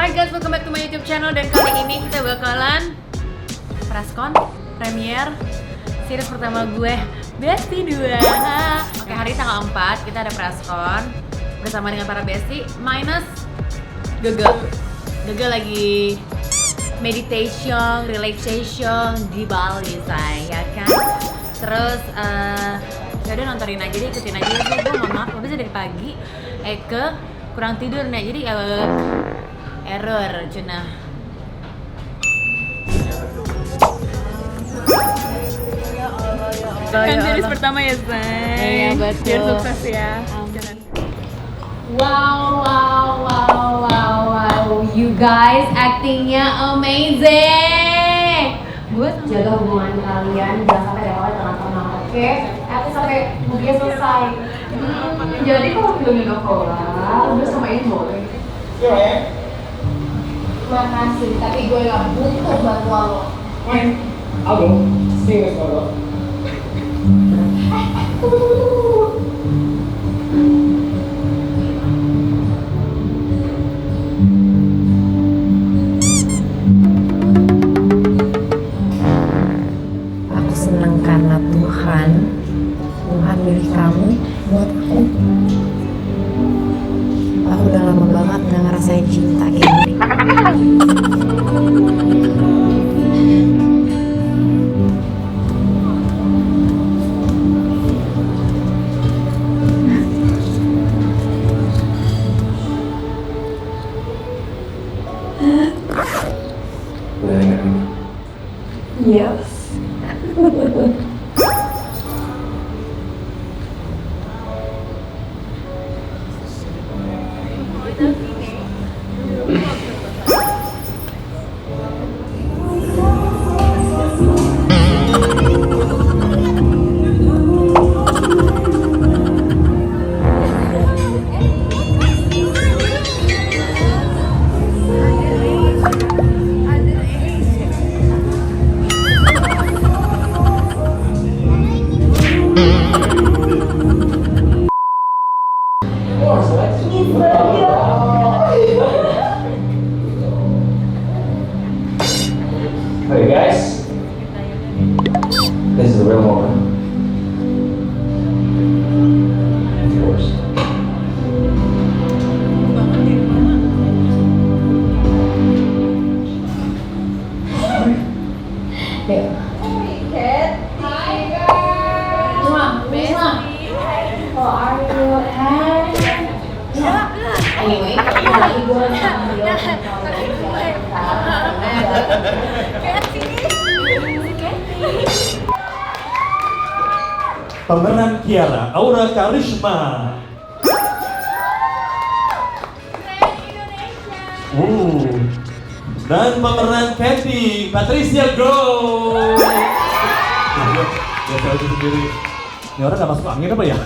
Hai guys, welcome back to my YouTube channel. Dan kali ini kita bakalan preskon premiere series pertama gue, Bestie 2. Oke, hari tanggal 4 kita ada preskon bersama dengan para bestie minus Gege. Gege lagi meditation, relaxation di Bali, say, ya kan? Terus yaudah nontonin aja deh, ikutin aja sih. Gue mohon maaf, habis dari pagi Eke kurang tidur nih, jadi error cuna. Kan series pertama ya, say. Iya, betul. Biar sukses ya. Wow, you guys actingnya amazing. Gue jaga hubungan kalian jangan sampai dari awal tengah-tengah, oke? Aku sampai movie selesai. Jadi kalau filmnya gak kelar, udah samain boleh. Makasih, tapi gue gak butuh bantuan lo. Halo, sini solo. Aku senang karena Tuhan milih kamu buat aku. Aku udah lama banget gak ngerasain cinta kayak gini. Udah dengar ini? Yes. Hey guys, this is the real moment. Of course. Anyway, lagi gue sambil Pemeran Kiara, Aura Karisma. Dan pemeran Kathy, Patricia Grow. Dia tahu itu sendiri. Ini orang gak masuk angin apa ya?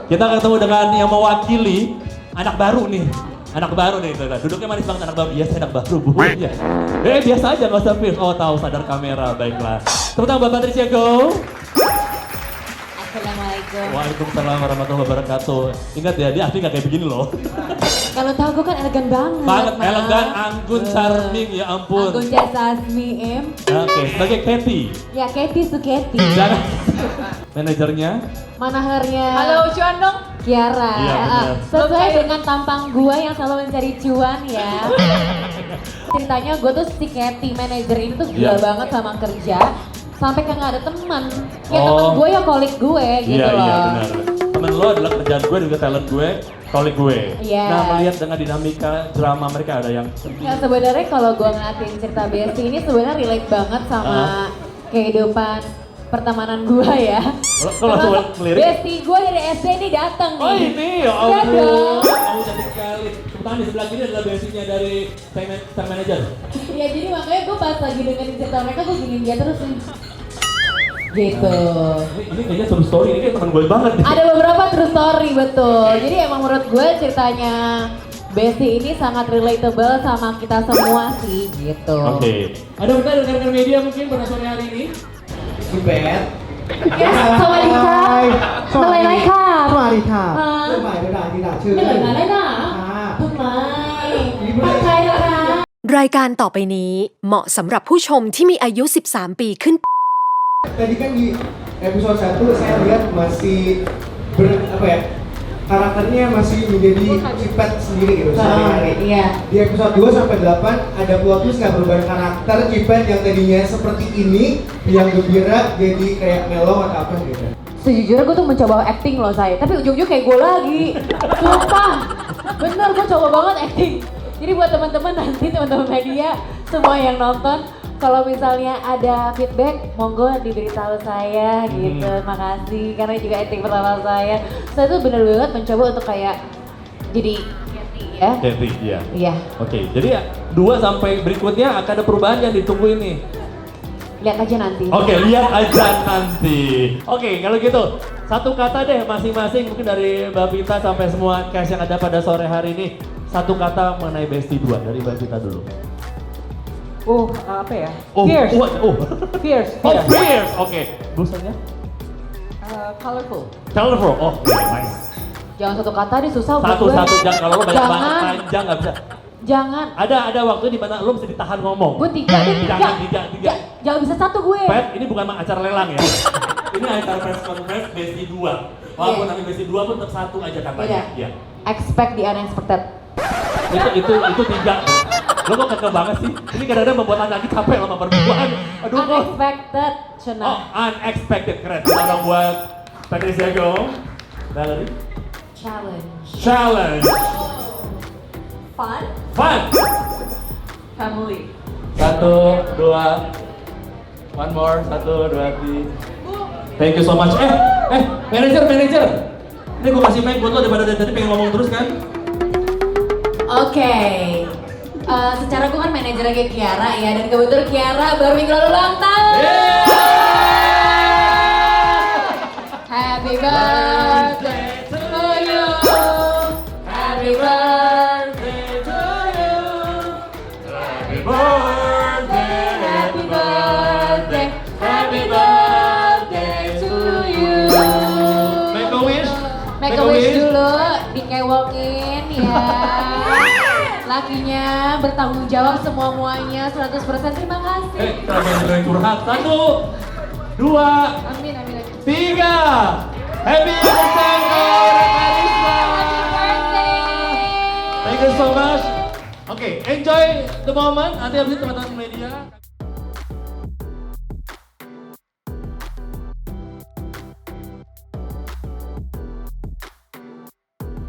Kita ketemu dengan yang mewakili anak baru nih. Anak baru nih, duduknya manis banget, anak baru. Biasa anak baru, Bu. Ya. Biasa aja, gak usah fierce. Oh, tahu, sadar kamera, baiklah. Tepuk tangan buat Patricia Go. Assalamualaikum. Waalaikumsalam warahmatullahi wabarakatuh. Ingat ya, dia asli gak kayak begini loh. Kalau tahu gue kan elegan banget. Banget, Mas. elegan, anggun, charming, ya ampun. Anggun Jasasmi M. Oke, sebagai Kathy. Ya Kathy Suketi. Jangan. Manajernya. Manahernya. Halo, cuan dong. Iya, Kiara. benar. Sesuai dengan tampang gue yang selalu mencari cuan ya. Ceritanya gue tuh si Kathy manajer ini tuh gila Iya. banget sama kerja. Sampai kayak gak ada teman. Ya Oh. teman gue ya kolik gue gitu Iya, loh. iya benar. Temen lo adalah kerjaan gue, juga talent gue, kolik gue. Iya. Nah, melihat dengan dinamika drama mereka ada yang Ya sebenarnya kalau gue ngeliatin cerita Bestie ini sebenarnya relate banget sama kehidupan pertemanan gue ya. Lo langsung melirik? Bestie gue dari SD nih datang nih. Oh ini ya Iya ampun. dong. Kamu cantik sekali. Tepuk di sebelah kiri adalah basic-nya dari time manager. Iya jadi makanya gue pas lagi dengerin cerita mereka gue giniin dia terus nih. Gitu. Ini kayaknya true story, ini kayak teman gue banget nih. Ada beberapa true story betul. Jadi emang menurut gue ceritanya Bestie ini sangat relatable sama kita semua sih gitu. Oke. Ada benar rekan-rekan media mungkin pada sore hari ini? Super. Yes, สวัสดีครับสวัสดีครับ สวัสดีค่ะ อ่า เรื่องใหม่เวลาที่ด่าชื่อ ไม่เหลืออะไรนะ ค่ะ ทำไมทักทายนะคะ รายการต่อไปนี้เหมาะสำหรับผู้ชมที่มีอายุ 13 ปีขึ้น Tadi kan di episode 1 saya lihat masih apa ya, karakternya masih menjadi Cipet sendiri gitu sehari-hari. Iya. Di episode 2 sampai 8 ada plot twist nggak perubahan karakter Cipet yang tadinya seperti ini, yang gembira jadi kayak mellow atau apa gitu. Sejujurnya gue tuh mencoba acting loh saya, tapi ujung-ujung kayak gue lagi. Sumpah, bener gue coba banget acting. Jadi buat teman-teman nanti teman-teman media semua yang nonton, kalau misalnya ada feedback, monggo diberitahu saya gitu. Makasih karena juga acting pertama saya. Saya tuh bener banget mencoba untuk kayak jadi ya. Cathy, iya. Iya. Oke, jadi ya 2 sampai berikutnya akan ada perubahan yang ditunggu ini. Lihat aja nanti. Oke, lihat aja nanti. Oke, kalau gitu satu kata deh masing-masing mungkin dari Mbak Vita sampai semua cast yang ada pada sore hari ini. Satu kata mengenai Bestie 2 dari Mbak Vita dulu. Apa ya? Oh, Fierce. Fierce. Oh, fierce. Oke. Busanya? Colorful. Colorful. Oh, nice. Jangan satu kata deh susah buat gue. Satu jangan kalau lo banyak Jangan. banget panjang nggak bisa. Jangan. Ada waktu di mana lo mesti ditahan ngomong. Gue tiga. Jangan tiga. Jangan bisa satu gue. Pet, ini bukan acara lelang ya. Ini acara press conference Bestie 2. Walaupun nanti Bestie 2 pun tetap satu aja katanya. Iya. Expect the unexpected. Itu 3. Lo kok keke banget sih? Ini kadang-kadang membuat laki capek lama berduaan. Aduh kok. Unexpected, Cena. Oh, unexpected, keren. Selamat buat Patricia Go. Valerie. Challenge. Fun. Family. 1, 2. One more. 1, 2, 3. Thank you so much. Manager. Ini gue kasih mic buat lo daripada dari tadi pengen ngomong terus kan? Oke. Secara gue kan manajernya Kiara ya, dan kebetulan Kiara baru minggu lalu ulang tahun. Happy birthday to you. Happy birthday to you. Happy birthday, Happy birthday. Happy birthday to you. Make a wish. Make a wish dulu, dikewongin ya. Lakinya bertanggung jawab semuanya 100%. Terima kasih. Jangan curhat. 1, 2, Amin. 3. Happy birthday, Karisma. Thank you so much. Oke, enjoy the moment. Nanti habis itu teman-teman media.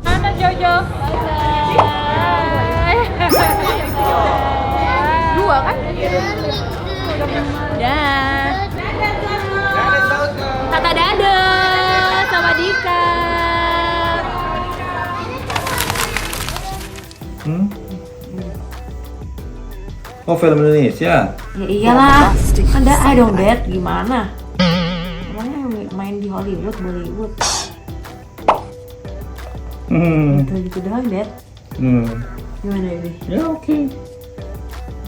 Mana Jojo? Dua kan? Dah. Tata dada sama Dika. Oh, film Indonesia? Ya iyalah, kan ada dong Dad, gimana? Emangnya main di Hollywood, Bollywood? Gitu doang Dad. Gimana ini? Ya oke.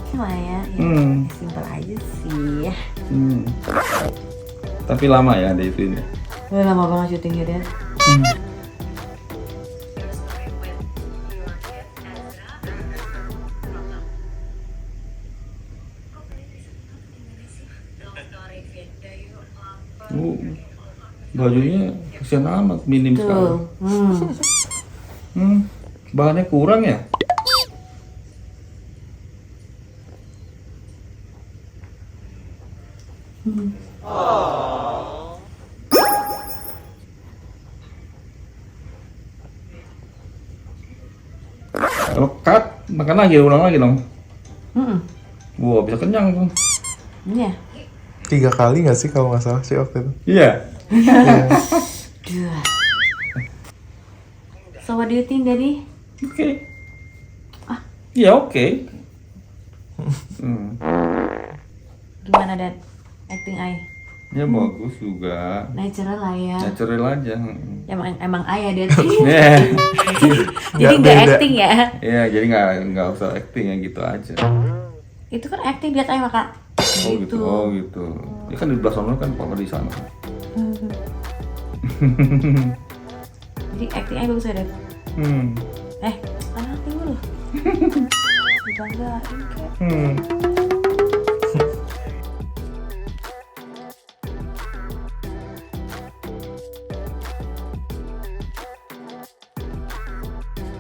Cuma ya, simpel aja sih. Tapi lama ya ada itu ini. Udah lama banget syutingnya Dad. Bajunya kesian amat, minim sekali. Tuh. Bahannya kurang ya? Kalau cut, makan lagi, ulang lagi dong. Wah, bisa kenyang tuh. Iya. 3 kali nggak sih kalau nggak salah sih waktu itu? Iya. Dua. So what do you think, Daddy? Oke. Iya oke. Gimana Dad? Acting I? Ya bagus juga. Natural lah ya. Natural aja. Emang I ya Dad. Iya. Jadi nggak acting ya? Iya, jadi nggak usah acting ya gitu aja. Itu kan acting Dad I maka. Oh gitu. Ya kan di belah sana kan papa di sana. Jadi actingnya bagus ya, Dad? Hmm. Karena acting lu. Dibanggain kayak. Hmm.